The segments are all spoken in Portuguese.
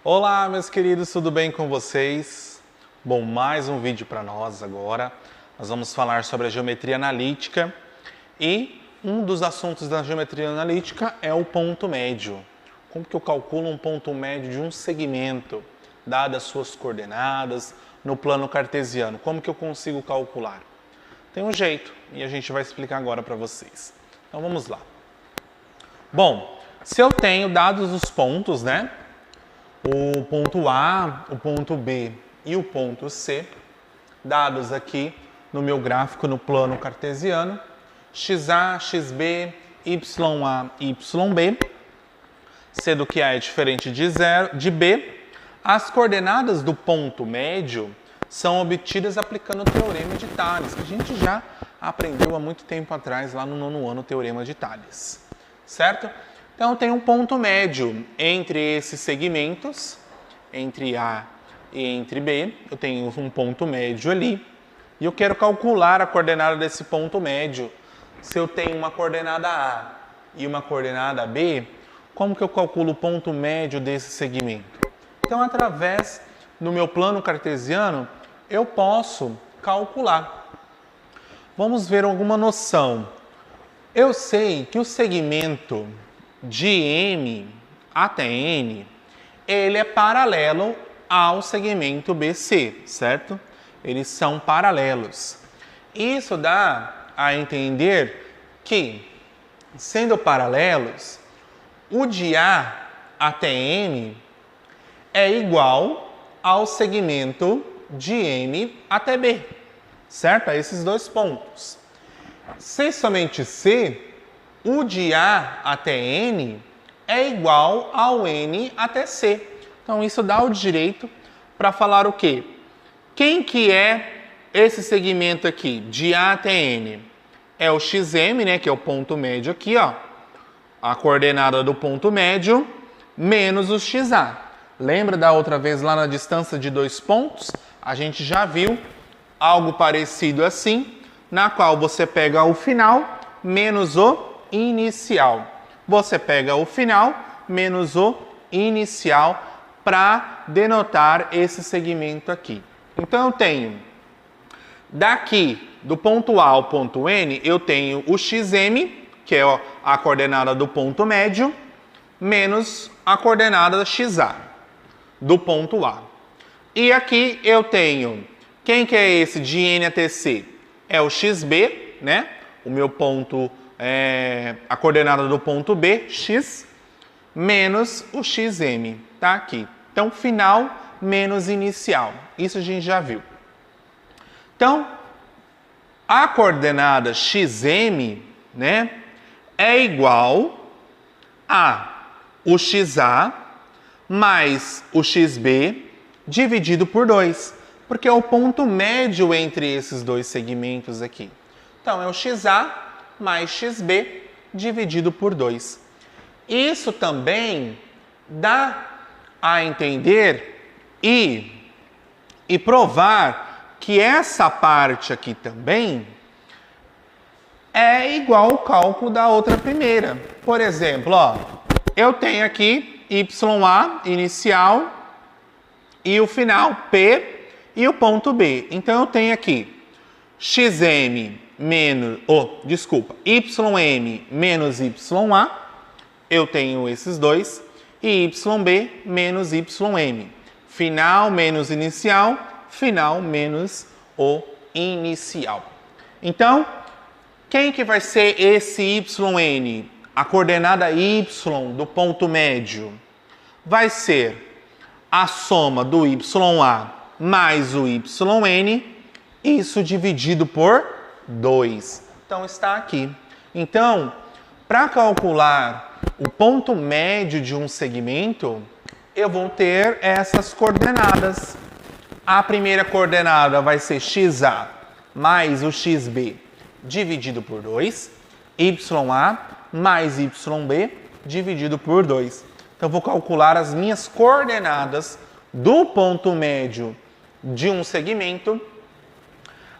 Olá, meus queridos, tudo bem com vocês? Bom, mais um vídeo para nós agora. Nós vamos falar sobre a geometria analítica e um dos assuntos da geometria analítica é o ponto médio. Como que eu calculo um ponto médio de um segmento, dadas suas coordenadas no plano cartesiano? Como que eu consigo calcular? Tem um jeito e a gente vai explicar agora para vocês. Então vamos lá. Bom, se eu tenho dados os pontos, né? O ponto A, o ponto B e o ponto C, dados aqui no meu gráfico no plano cartesiano, XA, XB, YA, YB, sendo que A é diferente de B, as coordenadas do ponto médio são obtidas aplicando o Teorema de Tales, que a gente já aprendeu há muito tempo atrás, lá no 9º ano, o Teorema de Tales, certo? Então, eu tenho um ponto médio entre esses segmentos, entre A e entre B. Eu tenho um ponto médio ali. E eu quero calcular a coordenada desse ponto médio. Se eu tenho uma coordenada A e uma coordenada B, como que eu calculo o ponto médio desse segmento? Então, através do meu plano cartesiano, eu posso calcular. Vamos ver alguma noção. Eu sei que o segmento de M até N, ele é paralelo ao segmento BC, certo? Eles são paralelos. Isso dá a entender que, sendo paralelos, o de A até N é igual ao segmento de M até B, certo? A esses dois pontos. Se somente C, o de A até N é igual ao N até C. Então, isso dá o direito para falar o quê? Quem que é esse segmento aqui, de A até N? É o XM, né, que é o ponto médio aqui, ó. A coordenada do ponto médio, menos o XA. Lembra da outra vez lá na distância de dois pontos? A gente já viu algo parecido assim, na qual você pega o final menos o inicial. Você pega o final menos o inicial para denotar esse segmento aqui. Então, eu tenho daqui do ponto A ao ponto N, eu tenho o XM, que é a coordenada do ponto médio, menos a coordenada XA do ponto A. E aqui eu tenho, quem que é esse de N até C? É o XB, né? O meu ponto a coordenada do ponto B, x, menos o xm, tá aqui. Então, final menos inicial. Isso a gente já viu. Então, a coordenada xm, né, é igual a o xa mais o xb dividido por 2, porque é o ponto médio entre esses dois segmentos aqui. Então, é o xa mais xb dividido por 2. Isso também dá a entender e provar que essa parte aqui também é igual ao cálculo da outra primeira. Por exemplo, ó, eu tenho aqui YA inicial e o final P e o ponto B. Então, eu tenho aqui XM menos, YM menos YA, eu tenho esses dois, e YB menos YM. Final menos inicial, final menos o inicial. Então, quem que vai ser esse YN? A coordenada Y do ponto médio vai ser a soma do YA mais o YN, isso dividido por 2. Então, está aqui. Então, para calcular o ponto médio de um segmento, eu vou ter essas coordenadas. A primeira coordenada vai ser XA mais o XB dividido por 2, YA mais YB dividido por 2. Então, eu vou calcular as minhas coordenadas do ponto médio de um segmento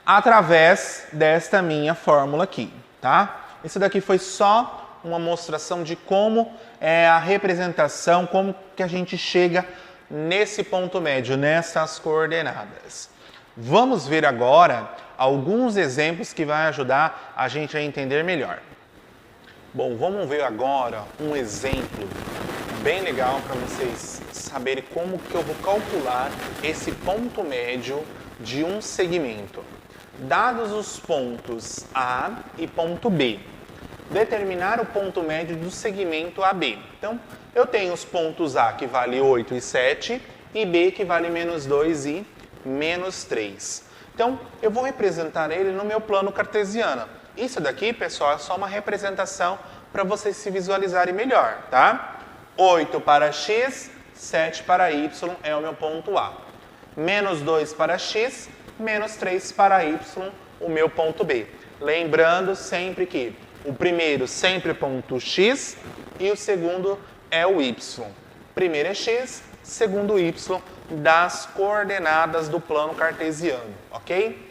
através desta minha fórmula aqui, tá? Esse daqui foi só uma mostração de como é a representação, como que a gente chega nesse ponto médio, nessas coordenadas. Vamos ver agora alguns exemplos que vai ajudar a gente a entender melhor. Bom, vamos ver agora um exemplo bem legal para vocês saberem como que eu vou calcular esse ponto médio de um segmento. Dados os pontos A e ponto B, determinar o ponto médio do segmento AB. Então, eu tenho os pontos A que vale 8 e 7 e B que vale menos 2 e menos 3. Então, eu vou representar ele no meu plano cartesiano. Isso daqui, pessoal, é só uma representação para vocês se visualizarem melhor, tá? 8 para x, 7 para y é o meu ponto A. Menos 2 para x, menos 3 para y, o meu ponto B. Lembrando sempre que o primeiro sempre é ponto x e o segundo é o y. Primeiro é x, segundo y, das coordenadas do plano cartesiano, ok?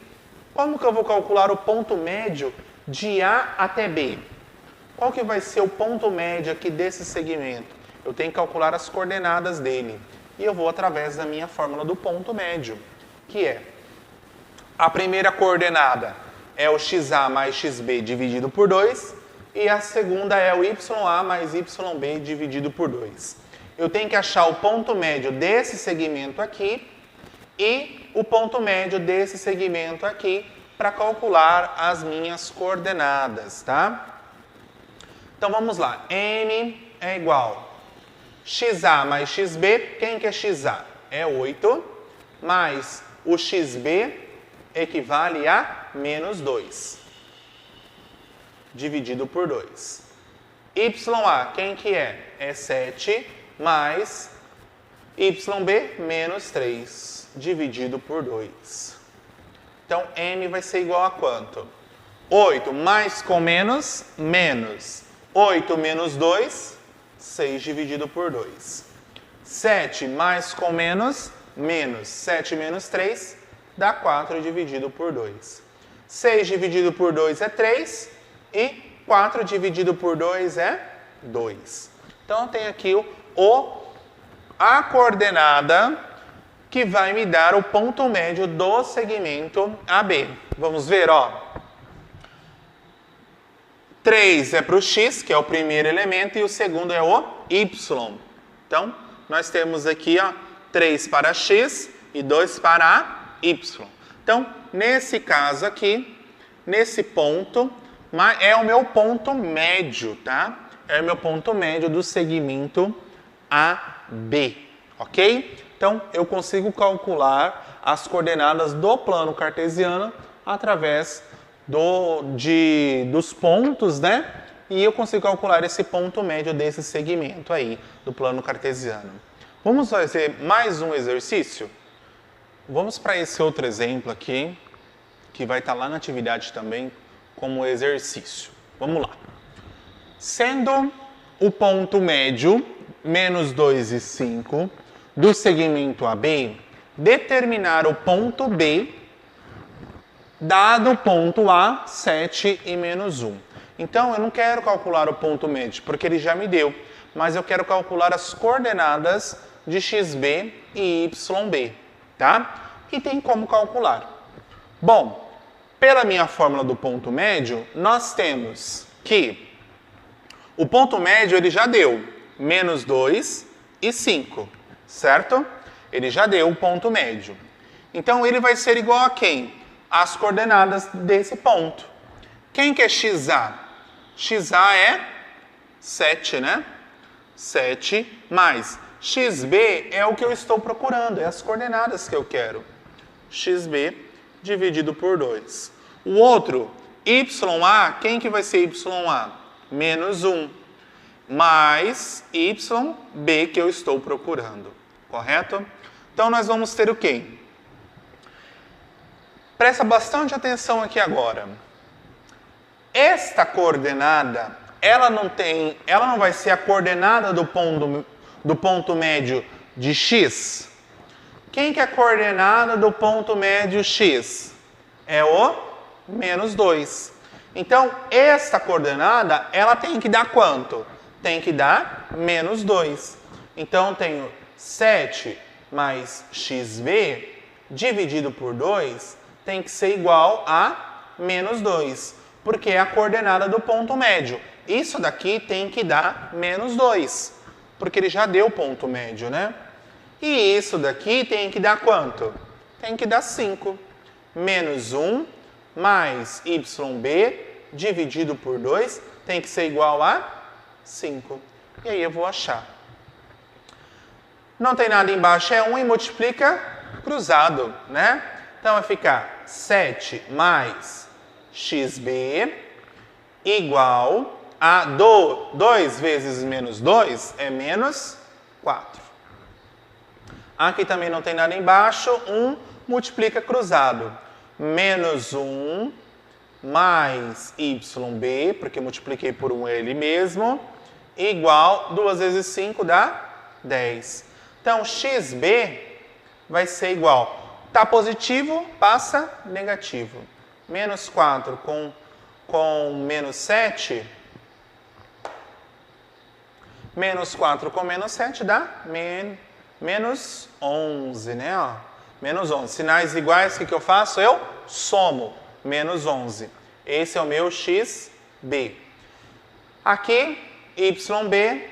Como que eu vou calcular o ponto médio de A até B? Qual que vai ser o ponto médio aqui desse segmento? Eu tenho que calcular as coordenadas dele. E eu vou através da minha fórmula do ponto médio, que é a primeira coordenada é o xa mais xb dividido por 2 e a segunda é o ya mais yb dividido por 2. Eu tenho que achar o ponto médio desse segmento aqui e o ponto médio desse segmento aqui para calcular as minhas coordenadas, tá? Então vamos lá, m é igual xa mais xb, quem que é xa? É 8, mais o xb equivale a menos 2, dividido por 2. Ya, quem que é? É 7, mais yb, menos 3, dividido por 2. Então, m vai ser igual a quanto? 8 mais com menos, menos. 8 menos 2, 6 dividido por 2. 7 mais com menos, menos. 7 menos 3, dá 4 dividido por 2. 6 dividido por 2 é 3 e 4 dividido por 2 é 2. Então, eu tenho aqui a coordenada que vai me dar o ponto médio do segmento AB. Vamos ver, ó. 3 é para o x, que é o primeiro elemento, e o segundo é o y. Então, nós temos aqui, ó, 3 para x e 2 para y. Então, nesse caso aqui, nesse ponto, é o meu ponto médio, tá? É o meu ponto médio do segmento AB, ok? Então, eu consigo calcular as coordenadas do plano cartesiano através dos pontos, né? E eu consigo calcular esse ponto médio desse segmento aí do plano cartesiano. Vamos fazer mais um exercício? Vamos para esse outro exemplo aqui, que vai estar lá na atividade também como exercício. Vamos lá. Sendo o ponto médio, menos 2 e 5, do segmento AB, determinar o ponto B, dado o ponto A, 7 e menos 1. Então, eu não quero calcular o ponto médio, porque ele já me deu, mas eu quero calcular as coordenadas de xb e yb, tá? E tem como calcular. Bom, pela minha fórmula do ponto médio, nós temos que o ponto médio ele já deu menos 2 e 5, certo? Ele já deu o ponto médio. Então, ele vai ser igual a quem? As coordenadas desse ponto. Quem que é xa? Xa é 7, né? 7 mais xb é o que eu estou procurando, é as coordenadas que eu quero. xb dividido por 2. O outro, ya, quem que vai ser ya? Menos 1. Mais yb que eu estou procurando. Correto? Então, nós vamos ter o quê? Presta bastante atenção aqui agora. Esta coordenada, ela não vai ser a coordenada do ponto médio de x? Quem que é a coordenada do ponto médio x? É o menos 2. Então, esta coordenada, ela tem que dar quanto? Tem que dar menos 2. Então, eu tenho 7 mais xb dividido por 2 tem que ser igual a menos 2, porque é a coordenada do ponto médio. Isso daqui tem que dar menos 2, porque ele já deu o ponto médio, né? E isso daqui tem que dar quanto? Tem que dar 5. Menos 1 mais yb dividido por 2 tem que ser igual a 5. E aí eu vou achar. Não tem nada embaixo, é 1 e multiplica cruzado, né? Então vai ficar 7 mais xb igual a 2 vezes menos 2 é menos 4. Aqui também não tem nada embaixo, 1 multiplica cruzado. Menos 1 mais yb, porque multipliquei por 1 ele mesmo, igual 2 vezes 5 dá 10. Então, xb vai ser igual. Está positivo, passa negativo. Menos 4 com menos 7. Menos 4 com menos 7 dá menos 11, né? Ó, menos 11. Sinais iguais, o que eu faço? Eu somo. Menos 11. Esse é o meu xb. Aqui, yb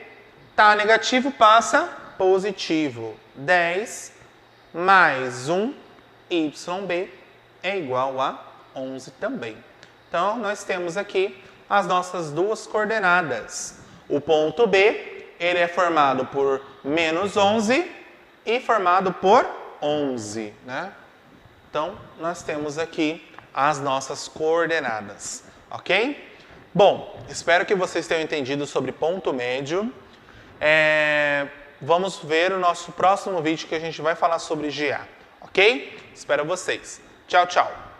está negativo, passa positivo. 10 mais 1 yb é igual a 11 também. Então, nós temos aqui as nossas duas coordenadas. O ponto B, ele é formado por menos 11 e formado por 11, né? Então, nós temos aqui as nossas coordenadas, ok? Bom, espero que vocês tenham entendido sobre ponto médio. Vamos ver o nosso próximo vídeo que a gente vai falar sobre GA, ok? Espero vocês. Tchau, tchau!